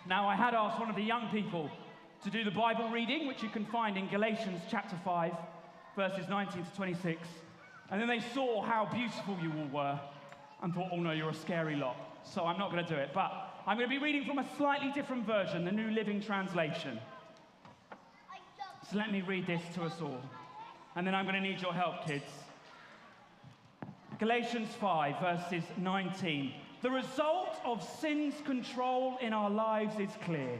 Now, I had asked one of the young people to do the Bible reading, which you can find in Galatians chapter 5, verses 19 to 26. And then they saw how beautiful you all were and thought, oh no, you're a scary lot. So I'm not going to do it. But I'm going to be reading from a slightly different version, the New Living Translation. So let me read this to us all. And then I'm going to need your help, kids. Galatians 5, verses 19. The result of sin's control in our lives is clear.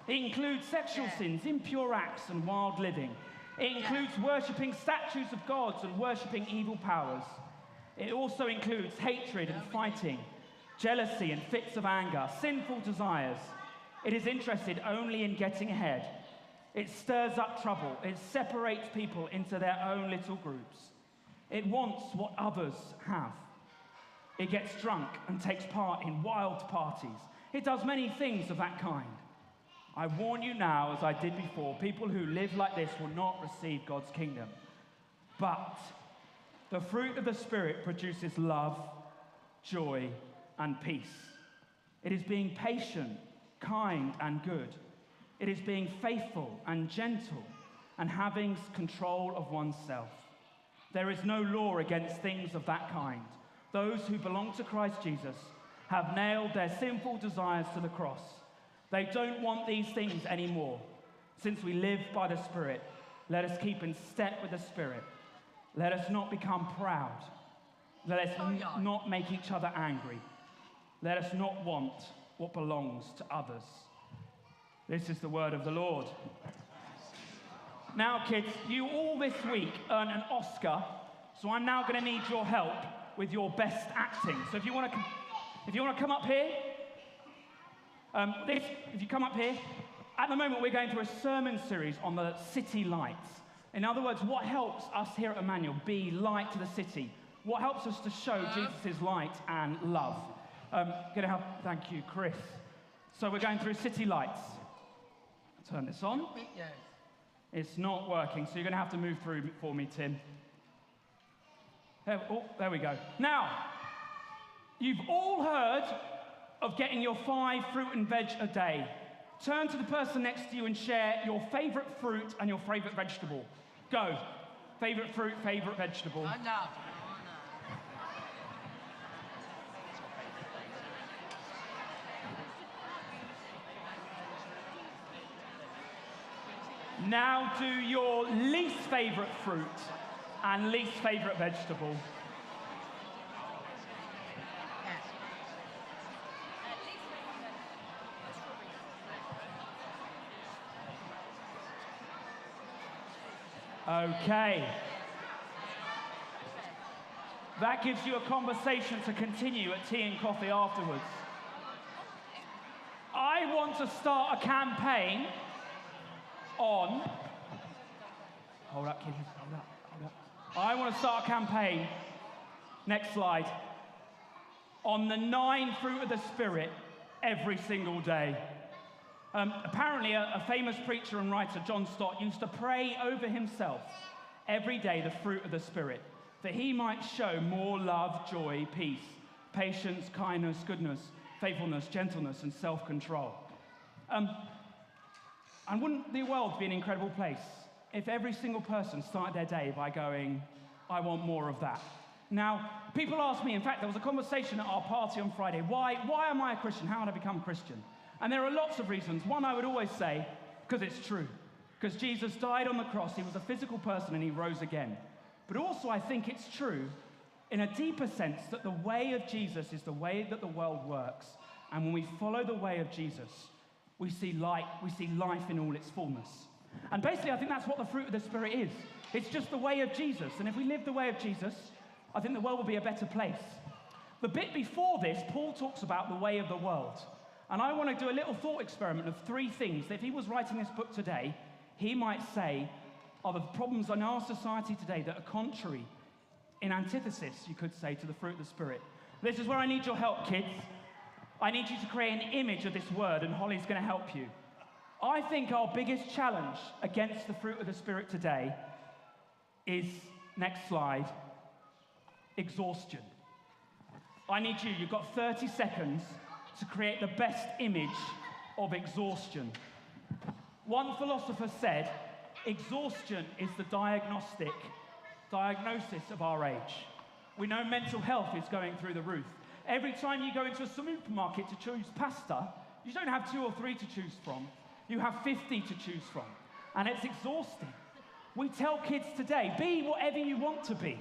It includes sexual sins, impure acts, and wild living. It includes worshipping statues of gods and worshipping evil powers. It also includes hatred and fighting, jealousy and fits of anger, sinful desires. It is interested only in getting ahead. It stirs up trouble. It separates people into their own little groups. It wants what others have. It gets drunk and takes part in wild parties. It does many things of that kind. I warn you now, as I did before, people who live like this will not receive God's kingdom. But the fruit of the Spirit produces love, joy, and peace. It is being patient, kind, and good. It is being faithful and gentle and having control of oneself. There is no law against things of that kind. Those who belong to Christ Jesus have nailed their sinful desires to the cross. They don't want these things anymore. Since we live by the Spirit, let us keep in step with the Spirit. Let us not become proud. Let us not make each other angry. Let us not want what belongs to others. This is the word of the Lord. Now, kids, you all this week earn an Oscar, so I'm now going to need your help with your best acting. So if you want to come up here, if you come up here, at the moment we're going through a sermon series on the city lights. In other words, what helps us here at Emmanuel be light to the city? What helps us to show Jesus' light and love? Thank you, Chris. So we're going through city lights. Turn this on. It's not working, so you're going to have to move through for me, Tim. There we go. Now, you've all heard of getting your 5 fruit and veg a day. Turn to the person next to you and share your favourite fruit and your favourite vegetable. Go. Favourite fruit, favourite vegetable. Now do your least favourite fruit and least favourite vegetable. Okay. That gives you a conversation to continue at tea and coffee afterwards. I want to start a campaign on... Hold up, kids. Hold up. I want to start a campaign, next slide, on the 9 fruit of the Spirit every single day. Apparently, a famous preacher and writer, John Stott, used to pray over himself every day the fruit of the Spirit, that he might show more love, joy, peace, patience, kindness, goodness, faithfulness, gentleness, and self-control. And wouldn't the world be an incredible place if every single person started their day by going, I want more of that? Now, people ask me, in fact, there was a conversation at our party on Friday, why am I a Christian? How did I become a Christian? And there are lots of reasons. One, I would always say, because it's true. Because Jesus died on the cross, he was a physical person, and he rose again. But also, I think it's true in a deeper sense that the way of Jesus is the way that the world works. And when we follow the way of Jesus, we see light, we see life in all its fullness. And basically, I think that's what the fruit of the Spirit is. It's just the way of Jesus. And if we live the way of Jesus, I think the world will be a better place. The bit before this, Paul talks about the way of the world. And I want to do a little thought experiment of 3 things that if he was writing this book today, he might say are the problems in our society today that are contrary, in antithesis, you could say, to the fruit of the Spirit. This is where I need your help, kids. I need you to create an image of this word, and Holly's going to help you. I think our biggest challenge against the fruit of the Spirit today is, next slide, exhaustion. I need you've got 30 seconds to create the best image of exhaustion. One philosopher said, exhaustion is the diagnosis of our age. We know mental health is going through the roof. Every time you go into a supermarket to choose pasta, you don't have 2 or 3 to choose from. You have 50 to choose from. And it's exhausting. We tell kids today, be whatever you want to be.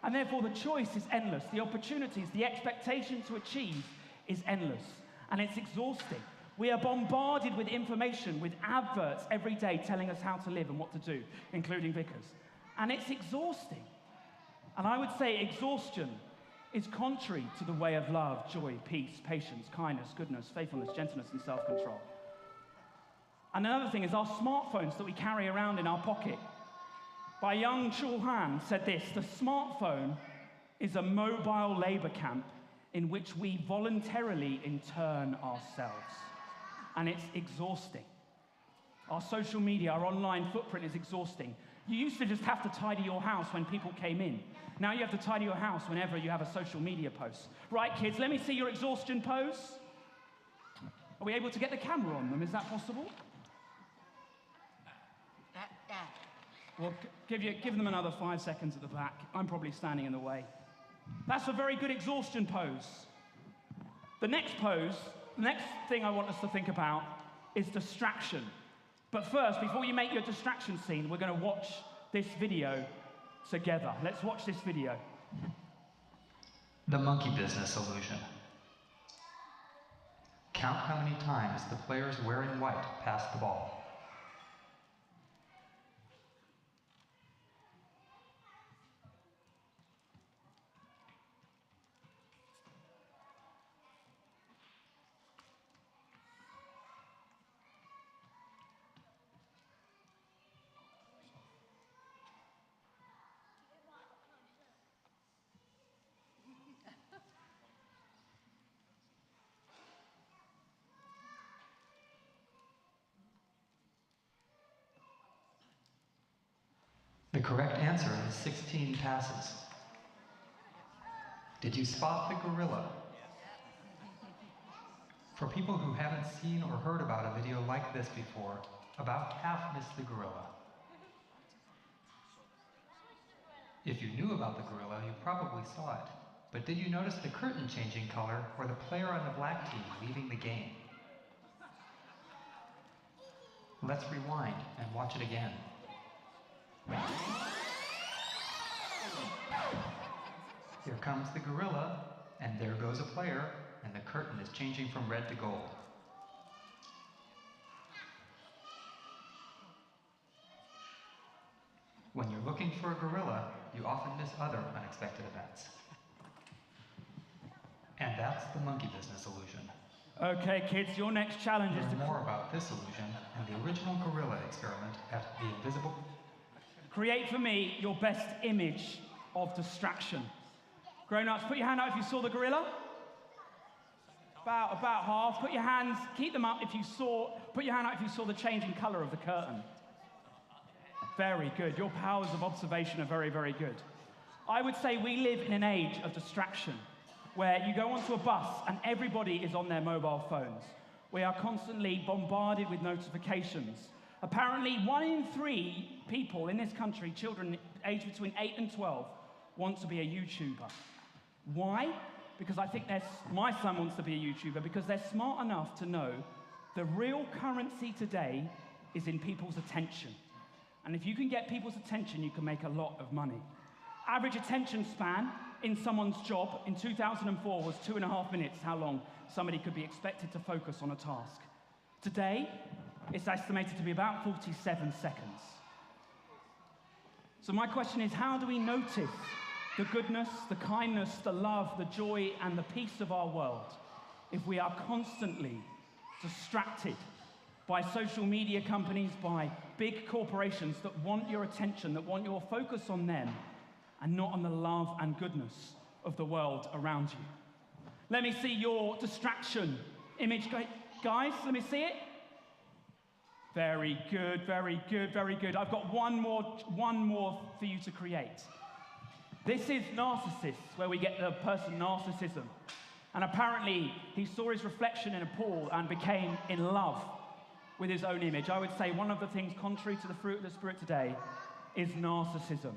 And therefore the choice is endless. The opportunities, the expectation to achieve is endless. And it's exhausting. We are bombarded with information, with adverts every day telling us how to live and what to do, including Vickers. And it's exhausting. And I would say exhaustion is contrary to the way of love, joy, peace, patience, kindness, goodness, faithfulness, gentleness, and self-control. And another thing is our smartphones that we carry around in our pocket. By Young Chul Han said this, the smartphone is a mobile labor camp in which we voluntarily intern ourselves. And it's exhausting. Our social media, our online footprint is exhausting. You used to just have to tidy your house when people came in. Now you have to tidy your house whenever you have a social media post. Right, kids, let me see your exhaustion pose. Are we able to get the camera on them? Is that possible? Well, give them another 5 seconds at the back. I'm probably standing in the way. That's a very good exhaustion pose. The next thing I want us to think about is distraction. But first, before you make your distraction scene, we're going to watch this video together. Let's watch this video. The monkey business illusion. Count how many times the players wearing white pass the ball. The correct answer is 16 passes. Did you spot the gorilla? For people who haven't seen or heard about a video like this before, about half missed the gorilla. If you knew about the gorilla, you probably saw it. But did you notice the curtain changing color or the player on the black team leaving the game? Let's rewind and watch it again. Here comes the gorilla, and there goes a player, and the curtain is changing from red to gold. When you're looking for a gorilla, you often miss other unexpected events. And that's the monkey business illusion. Okay, kids, your next challenge is to learn more about this illusion and the original gorilla experiment at the Invisible. Create for me your best image of distraction. Grown-ups, put your hand out if you saw the gorilla. About half. Put your hands, keep them up if you saw, put your hand out if you saw the changing color of the curtain. Very good. Your powers of observation are very, very good. I would say we live in an age of distraction where you go onto a bus and everybody is on their mobile phones. We are constantly bombarded with notifications. Apparently, 1 in 3 people in this country, children aged between 8 and 12, want to be a YouTuber. Why? Because I think my son wants to be a YouTuber because they're smart enough to know the real currency today is in people's attention. And if you can get people's attention, you can make a lot of money. Average attention span in someone's job in 2004 was 2.5 minutes, how long somebody could be expected to focus on a task. Today, it's estimated to be about 47 seconds. So my question is, how do we notice the goodness, the kindness, the love, the joy, and the peace of our world if we are constantly distracted by social media companies, by big corporations that want your attention, that want your focus on them, and not on the love and goodness of the world around you? Let me see your distraction image, guys. Let me see it. Very good, very good, very good. I've got one more for you to create. This is narcissists, where we get the person narcissism. And apparently, he saw his reflection in a pool and became in love with his own image. I would say one of the things contrary to the fruit of the Spirit today is narcissism.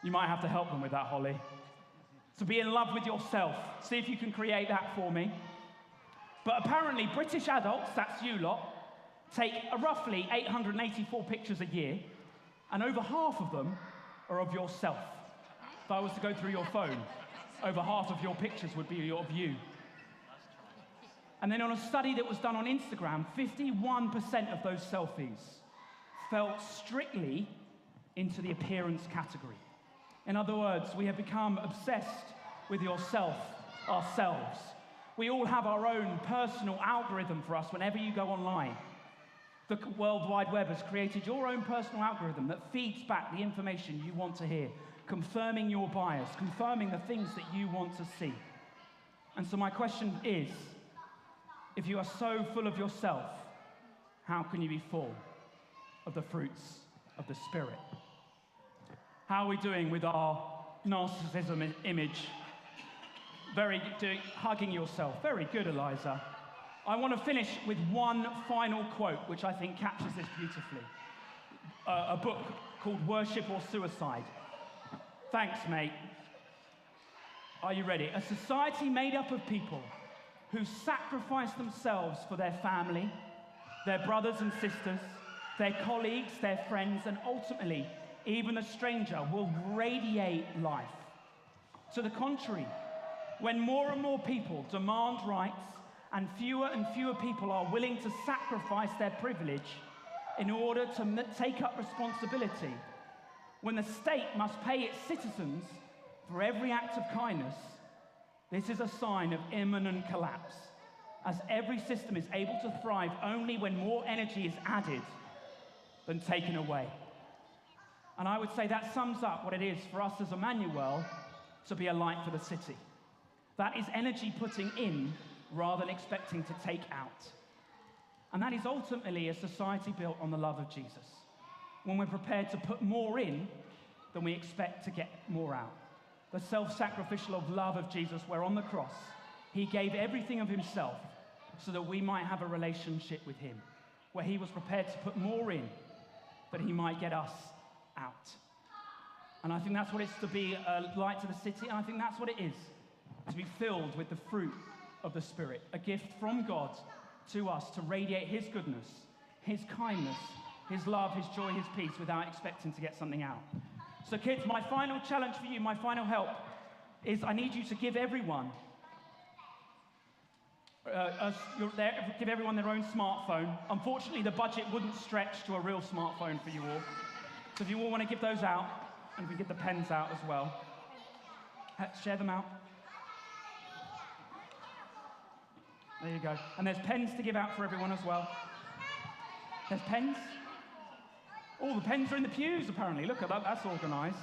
You might have to help them with that, Holly. So be in love with yourself. See if you can create that for me. But apparently, British adults, that's you lot, take roughly 884 pictures a year, and over half of them are of yourself. If I was to go through your phone, over half of your pictures would be of you. And then on a study that was done on Instagram, 51% of those selfies fell strictly into the appearance category. In other words, we have become obsessed with yourself, ourselves. We all have our own personal algorithm for us whenever you go online. The World Wide Web has created your own personal algorithm that feeds back the information you want to hear, confirming your bias, confirming the things that you want to see. And so my question is, if you are so full of yourself, how can you be full of the fruits of the Spirit? How are we doing with our narcissism image? Hugging yourself. Very good, Eliza. I want to finish with one final quote, which I think captures this beautifully. A book called Worship or Suicide. Thanks, mate. Are you ready? A society made up of people who sacrifice themselves for their family, their brothers and sisters, their colleagues, their friends, and ultimately, even a stranger will radiate life. To the contrary, when more and more people demand rights and fewer people are willing to sacrifice their privilege in order to take up responsibility, when the state must pay its citizens for every act of kindness, this is a sign of imminent collapse, as every system is able to thrive only when more energy is added than taken away. And I would say that sums up what it is for us as Emmanuel to be a light for the city. That is energy putting in rather than expecting to take out. And that is ultimately a society built on the love of Jesus, when we're prepared to put more in than we expect to get more out. The self-sacrificial love of Jesus, where on the cross, he gave everything of himself so that we might have a relationship with him, where he was prepared to put more in that he might get us out. And I think that's what it's to be a light to the city, and I think that's what it is, to be filled with the fruit of the Spirit, a gift from God to us to radiate his goodness, his kindness, his love, his joy, his peace, without expecting to get something out. So kids, my final challenge for you, my final help, is I need you to give everyone give everyone their own smartphone. Unfortunately, the budget wouldn't stretch to a real smartphone for you all. So if you all want to give those out, and we get the pens out as well. Share them out. There you go. And there's pens to give out for everyone as well. There's pens. All the pens are in the pews, apparently. Look at that, that's organised.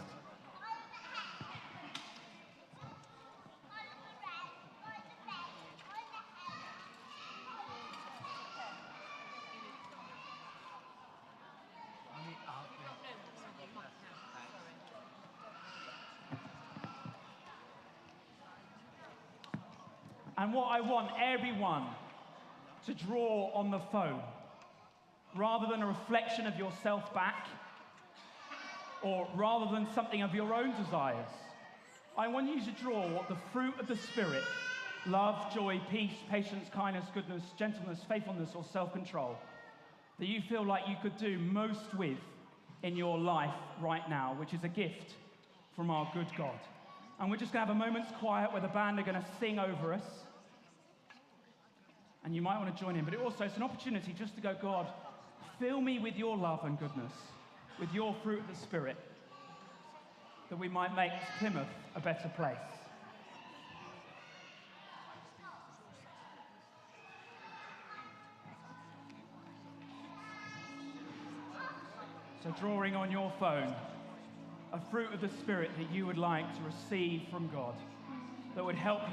And what I want everyone to draw on the phone, rather than a reflection of yourself back, or rather than something of your own desires, I want you to draw what the fruit of the Spirit, love, joy, peace, patience, kindness, goodness, gentleness, faithfulness, or self-control, that you feel like you could do most with in your life right now, which is a gift from our good God. And we're just going to have a moment's quiet where the band are going to sing over us. And you might want to join in, but it's an opportunity just to go, God, fill me with your love and goodness, with your fruit of the Spirit, that we might make Plymouth a better place. So drawing on your phone, a fruit of the Spirit that you would like to receive from God, that would help you